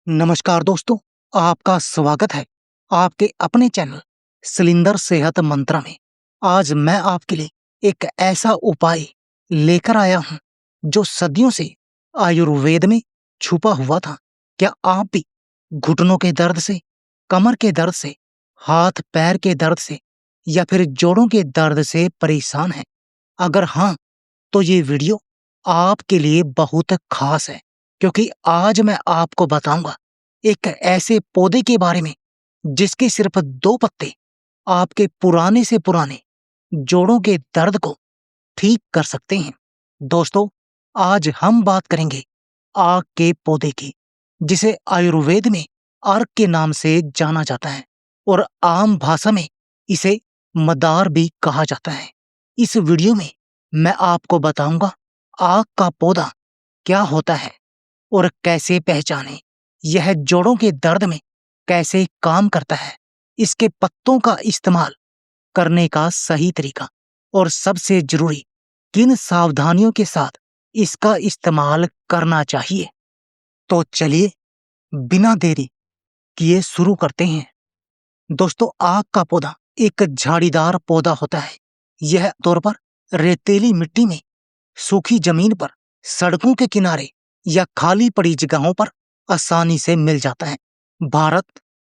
नमस्कार दोस्तों, आपका स्वागत है आपके अपने चैनल सिलिंडर सेहत मंत्रा में। आज मैं आपके लिए एक ऐसा उपाय लेकर आया हूं जो सदियों से आयुर्वेद में छुपा हुआ था। क्या आप भी घुटनों के दर्द से, कमर के दर्द से, हाथ पैर के दर्द से या फिर जोड़ों के दर्द से परेशान हैं? अगर हाँ, तो ये वीडियो आपके लिए बहुत खास है, क्योंकि आज मैं आपको बताऊंगा एक ऐसे पौधे के बारे में जिसके सिर्फ 2 पत्ते आपके पुराने से पुराने जोड़ों के दर्द को ठीक कर सकते हैं। दोस्तों, आज हम बात करेंगे आक के पौधे की, जिसे आयुर्वेद में अर्क के नाम से जाना जाता है और आम भाषा में इसे मदार भी कहा जाता है। इस वीडियो में मैं आपको बताऊंगा आक का पौधा क्या होता है और कैसे पहचानें, यह जोड़ों के दर्द में कैसे काम करता है, इसके पत्तों का इस्तेमाल करने का सही तरीका और सबसे जरूरी किन सावधानियों के साथ इसका इस्तेमाल करना चाहिए। तो चलिए बिना देरी किए शुरू करते हैं। दोस्तों, आक का पौधा एक झाड़ीदार पौधा होता है। यह तौर पर रेतीली मिट्टी में, सूखी जमीन पर, सड़कों के किनारे या खाली पड़ी जगहों पर आसानी से मिल जाता है। भारत,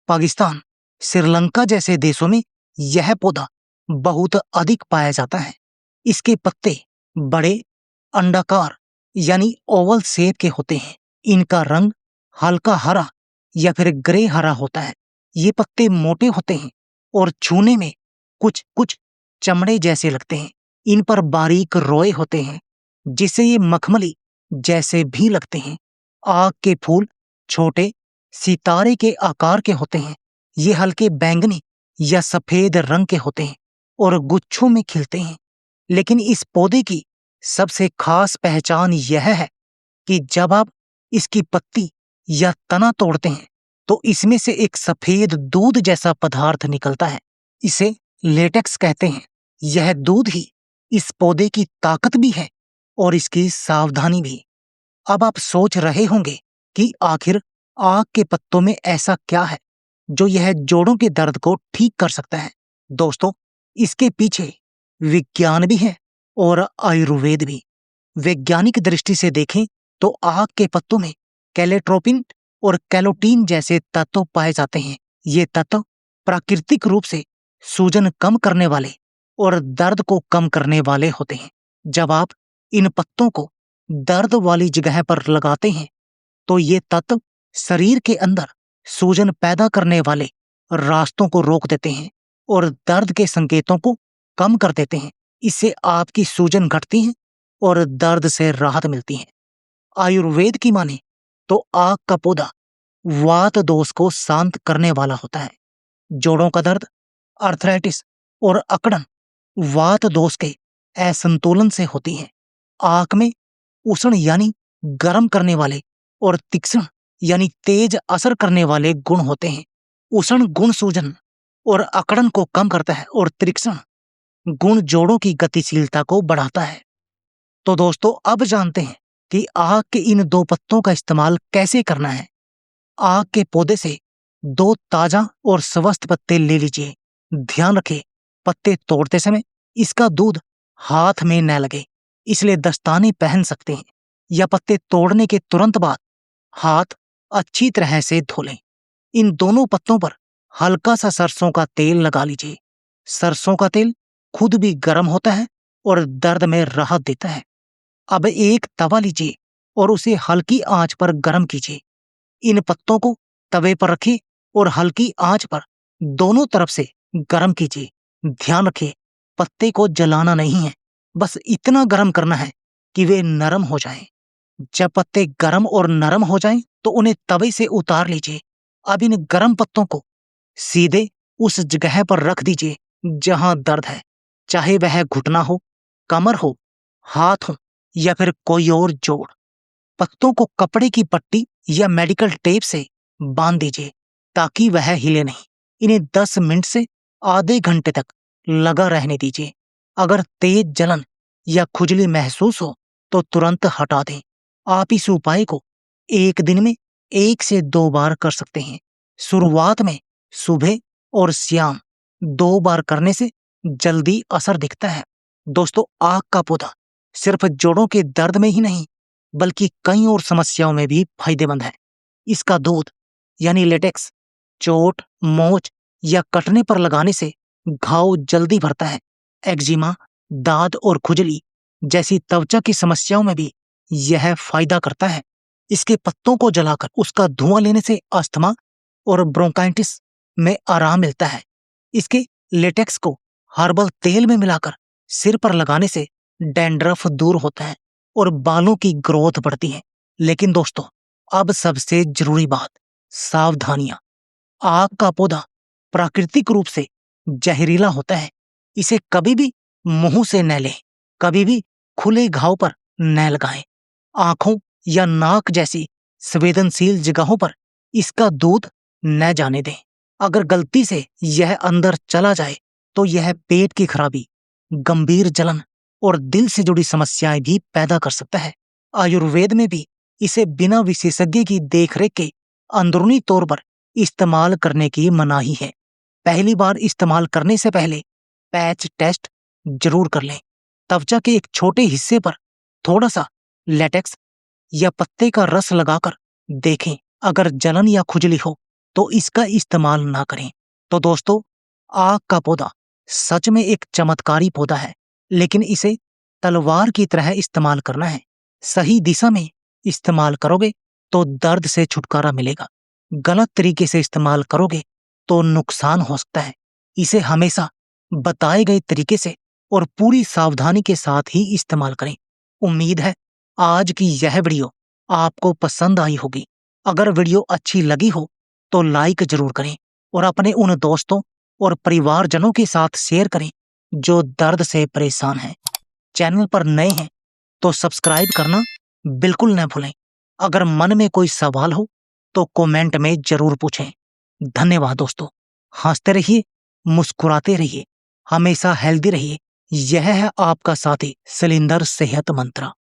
पाकिस्तान, श्रीलंका जैसे देशों में यह पौधा बहुत अधिक पाया जाता है। इसके पत्ते बड़े, अंडाकार यानी ओवल शेप के होते हैं। इनका रंग हल्का हरा या फिर ग्रे हरा होता है। ये पत्ते मोटे होते हैं और छूने में कुछ कुछ चमड़े जैसे लगते हैं। इन पर बारीक रोए होते हैं जिससे ये मखमली जैसे भी लगते हैं। आक के फूल छोटे, सितारे के आकार के होते हैं। ये हल्के बैंगनी या सफेद रंग के होते हैं और गुच्छों में खिलते हैं। लेकिन इस पौधे की सबसे खास पहचान यह है कि जब आप इसकी पत्ती या तना तोड़ते हैं तो इसमें से एक सफेद दूध जैसा पदार्थ निकलता है। इसे लेटेक्स कहते हैं। यह दूध ही इस पौधे की ताकत भी है और इसकी सावधानी भी। अब आप सोच रहे होंगे कि आखिर आक के पत्तों में ऐसा क्या है जो यह जोड़ों के दर्द को ठीक कर सकता है। दोस्तों, इसके पीछे विज्ञान भी है और आयुर्वेद भी। वैज्ञानिक दृष्टि से देखें तो आक के पत्तों में कैलेट्रोपिन और कैलोटीन जैसे तत्व पाए जाते हैं। ये तत्व प्राकृतिक रूप से सूजन कम करने वाले और दर्द को कम करने वाले होते हैं। जब आप इन पत्तों को दर्द वाली जगह पर लगाते हैं तो ये तत्व शरीर के अंदर सूजन पैदा करने वाले रास्तों को रोक देते हैं और दर्द के संकेतों को कम कर देते हैं। इससे आपकी सूजन घटती है और दर्द से राहत मिलती है। आयुर्वेद की माने तो आक का पौधा वात दोष को शांत करने वाला होता है। जोड़ों का दर्द, अर्थराइटिस और अकड़न वात दोष के असंतुलन से होती है। आक में उष्ण यानी गर्म करने वाले और तीक्ष्ण यानी तेज असर करने वाले गुण होते हैं। उष्ण गुण सूजन और अकड़न को कम करता है और तीक्ष्ण गुण जोड़ों की गतिशीलता को बढ़ाता है। तो दोस्तों, अब जानते हैं कि आक के इन 2 पत्तों का इस्तेमाल कैसे करना है। आक के पौधे से 2 ताजा और स्वस्थ पत्ते ले लीजिए। ध्यान रखें, पत्ते तोड़ते समय इसका दूध हाथ में न लगे, इसलिए दस्ताने पहन सकते हैं या पत्ते तोड़ने के तुरंत बाद हाथ अच्छी तरह से धो लें। इन दोनों पत्तों पर हल्का सा सरसों का तेल लगा लीजिए। सरसों का तेल खुद भी गर्म होता है और दर्द में राहत देता है। अब एक तवा लीजिए और उसे हल्की आंच पर गर्म कीजिए। इन पत्तों को तवे पर रखिए और हल्की आंच पर दोनों तरफ से गर्म कीजिए। ध्यान रखिए, पत्ते को जलाना नहीं है, बस इतना गर्म करना है कि वे नरम हो जाएं। जब पत्ते गर्म और नरम हो जाएं तो उन्हें तवे से उतार लीजिए। अब इन गर्म पत्तों को सीधे उस जगह पर रख दीजिए जहां दर्द है, चाहे वह घुटना हो, कमर हो, हाथ हो या फिर कोई और जोड़। पत्तों को कपड़े की पट्टी या मेडिकल टेप से बांध दीजिए ताकि वह हिले नहीं। इन्हें 10 मिनट से आधे घंटे तक लगा रहने दीजिए। अगर तेज जलन या खुजली महसूस हो तो तुरंत हटा दें। आप इस उपाय को 1 दिन में 1 से 2 बार कर सकते हैं। शुरुआत में सुबह और शाम 2 बार करने से जल्दी असर दिखता है। दोस्तों, आक का पौधा सिर्फ जोड़ों के दर्द में ही नहीं, बल्कि कई और समस्याओं में भी फायदेमंद है। इसका दूध यानी लेटेक्स चोट, मोच या कटने पर लगाने से घाव जल्दी भरता है। एक्जिमा, दाद और खुजली जैसी त्वचा की समस्याओं में भी यह फायदा करता है। इसके पत्तों को जलाकर उसका धुआं लेने से अस्थमा और ब्रोंकाइटिस में आराम मिलता है। इसके लेटेक्स को हर्बल तेल में मिलाकर सिर पर लगाने से डैंड्रफ दूर होता है और बालों की ग्रोथ बढ़ती है। लेकिन दोस्तों, अब सबसे जरूरी बात, सावधानियां। आक का पौधा प्राकृतिक रूप से जहरीला होता है। इसे कभी भी मुंह से न लें, कभी भी खुले घाव पर न लगाएं। आंखों या नाक जैसी संवेदनशील जगहों पर इसका दूध न जाने दें। अगर गलती से यह अंदर चला जाए तो यह पेट की खराबी, गंभीर जलन और दिल से जुड़ी समस्याएं भी पैदा कर सकता है। आयुर्वेद में भी इसे बिना विशेषज्ञ की देखरेख के अंदरूनी तौर पर इस्तेमाल करने की मनाही है। पहली बार इस्तेमाल करने से पहले पैच टेस्ट जरूर कर लें। त्वचा के एक छोटे हिस्से पर थोड़ा सा लेटेक्स या पत्ते का रस लगाकर देखें। अगर जलन या खुजली हो तो इसका इस्तेमाल ना करें। तो दोस्तों, आक का पौधा सच में एक चमत्कारी पौधा है, लेकिन इसे तलवार की तरह इस्तेमाल करना है। सही दिशा में इस्तेमाल करोगे तो दर्द से छुटकारा मिलेगा। गलत तरीके से इस्तेमाल करोगे तो नुकसान हो सकता है। इसे हमेशा बताए गए तरीके से और पूरी सावधानी के साथ ही इस्तेमाल करें। उम्मीद है आज की यह वीडियो आपको पसंद आई होगी। अगर वीडियो अच्छी लगी हो तो लाइक जरूर करें और अपने उन दोस्तों और परिवारजनों के साथ शेयर करें जो दर्द से परेशान हैं। चैनल पर नए हैं तो सब्सक्राइब करना बिल्कुल न भूलें। अगर मन में कोई सवाल हो तो कमेंट में जरूर पूछें। धन्यवाद दोस्तों। हंसते रहिए, मुस्कुराते रहिए, हमेशा हेल्दी रहिए। यह है आपका साथी शैलेंद्र सेहत मंत्रा।